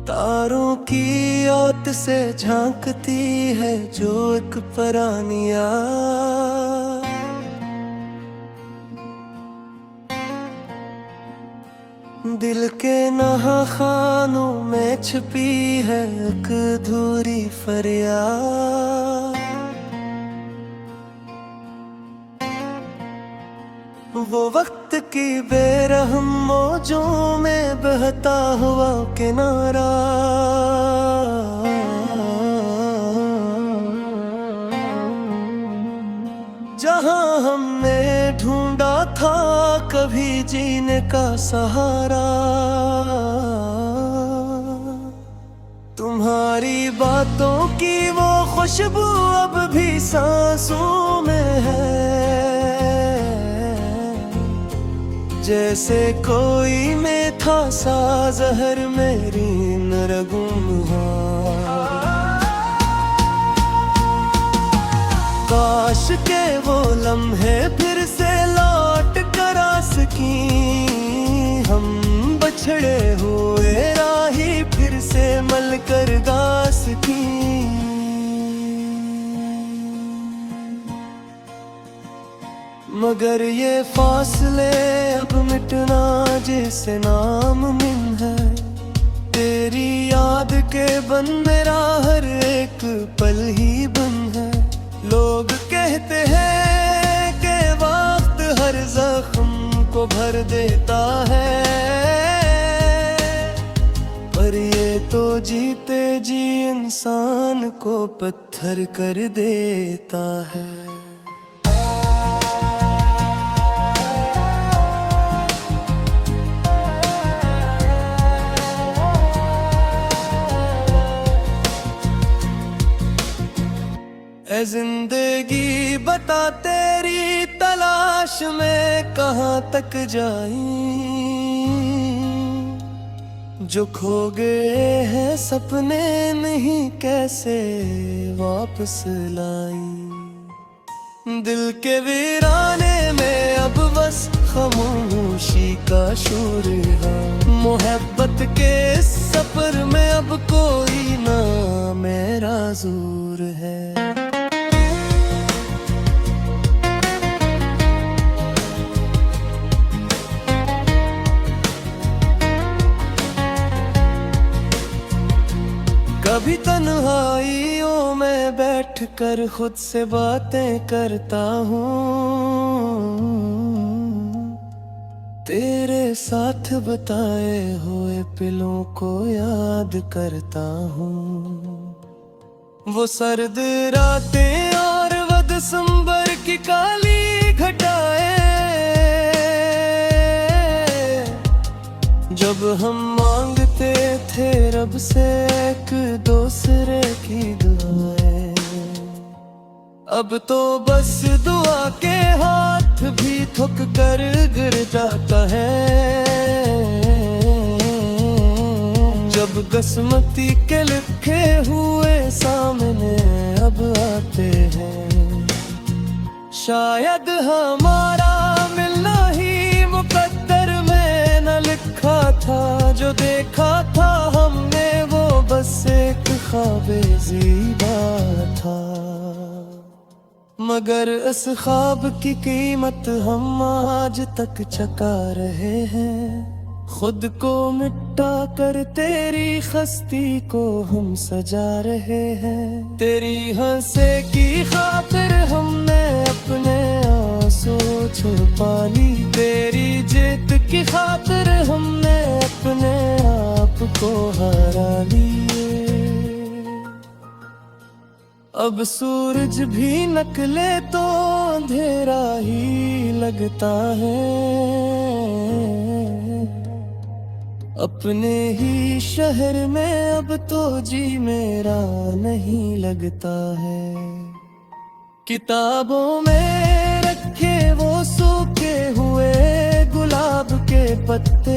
तारों की ओट से झांकती है जो एक परानिया, दिल के नहाखानों में छिपी है एक अधूरी फरियाद। वो वक्त की बेरहम मौजों में बहता हुआ किनारा, जहां हमने ढूंढा था कभी जीने का सहारा। तुम्हारी बातों की वो खुशबू अब भी सांसों में है, जैसे कोई मीठा सा जहर मेरी रगों में। काश के वो लम्हे फिर से लौट कर आ सकी, हम बछड़े हुए राही फिर से मल कर गा सकी। मगर ये फासले अब मिटना जैसे नामुमकिन है, तेरी याद के बन मेरा हर एक पल ही बंद है। लोग कहते हैं कि वक्त हर जख्म को भर देता है, पर ये तो जीते जी इंसान को पत्थर कर देता है। ए जिंदगी बता तेरी तलाश में कहाँ तक जाई, जो खो गए हैं सपने नहीं कैसे वापस लाई। दिल के वीराने में अब बस खामोशी का शोर है, मोहब्बत के सफर में अब कोई ना मेरा जोर है। कभी तन्हाइयों में बैठ कर खुद से बातें करता हूँ, तेरे साथ बताए हुए पलों को याद करता हूँ। वो सर्द रातें और वो दिसंबर की काली घटाएं, जब हम मांगते थे रब से एक दूसरे की दुआएं। अब तो बस दुआ के हाथ भी थक कर गिर जाता है, जब किस्मती के लिखे हुए सामने अब आते हैं। शायद हमारा मिलना ही मुकद्दर में न लिखा था, जो देखा था हमने वो बस एक ख्वाबे ज़ीबा था। मगर इस ख्वाब की कीमत हम आज तक चुका रहे हैं, खुद को मिटा कर तेरी खस्ती को हम सजा रहे हैं। तेरी हंसे की खातिर हमने अपने आंसू छुपा ली, तेरी जीत की खातिर हमने अपने आप को हरा लिए। अब सूरज भी निकले तो अंधेरा ही लगता है, अपने ही शहर में अब तो जी मेरा नहीं लगता है। किताबों में रखे वो सूखे हुए गुलाब के पत्ते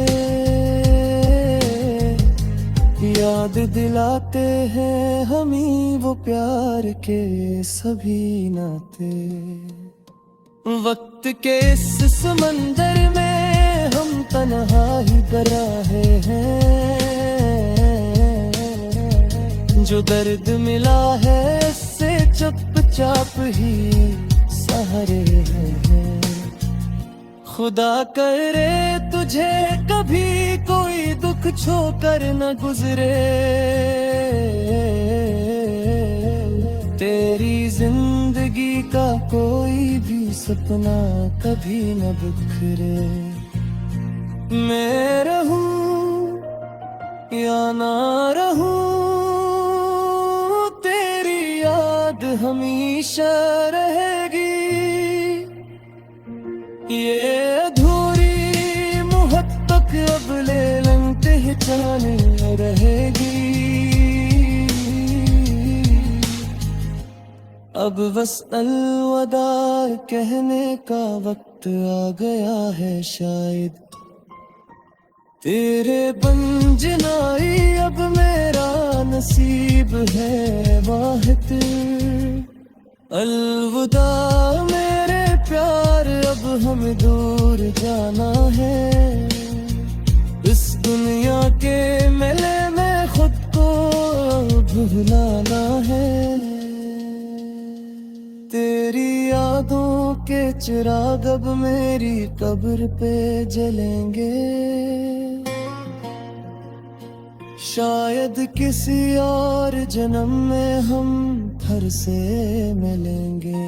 याद दिलाते हैं हमें वो प्यार के सभी नाते। वक्त के इस समंदर में हम तन्हा ही गराहे हैं, जो दर्द मिला है इससे चुपचाप ही सहारे हैं। खुदा करे तुझे कभी कोई दुख छोकर न गुजरे, तेरी जिंदगी का कोई भी सपना कभी न बिखरे। मैं रहूं या ना रहूं तेरी याद हमेशा रहेगी, ये अधूरी मोहब्बत अब ले पहचाने रहेगी। अब बस अलविदा कहने का वक्त आ गया है शायद, तेरे बन जनाई अब मेरा नसीब है वाहिद। अलविदा मेरे प्यार अब हमें दूर जाना है, इस दुनिया के मेले में खुद को भुलाना है। तेरी यादों के चिराग अब मेरी कब्र पे जलेंगे, शायद किसी और जन्म में हम फिर से मिलेंगे।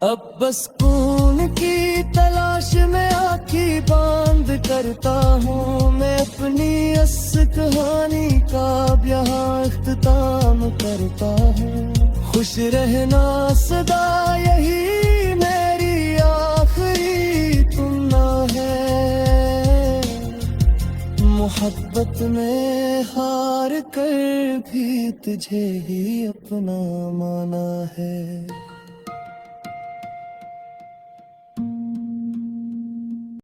अब बस खून की तलाश में आँखें बांध करता हूँ मैं अपनी इस कहानी का यहाँ इख्तिताम करता हूँ। खुश रहना सदा यही मेरी आखिरी तुमना है, मोहब्बत में हार कर भी तुझे ही अपना माना है।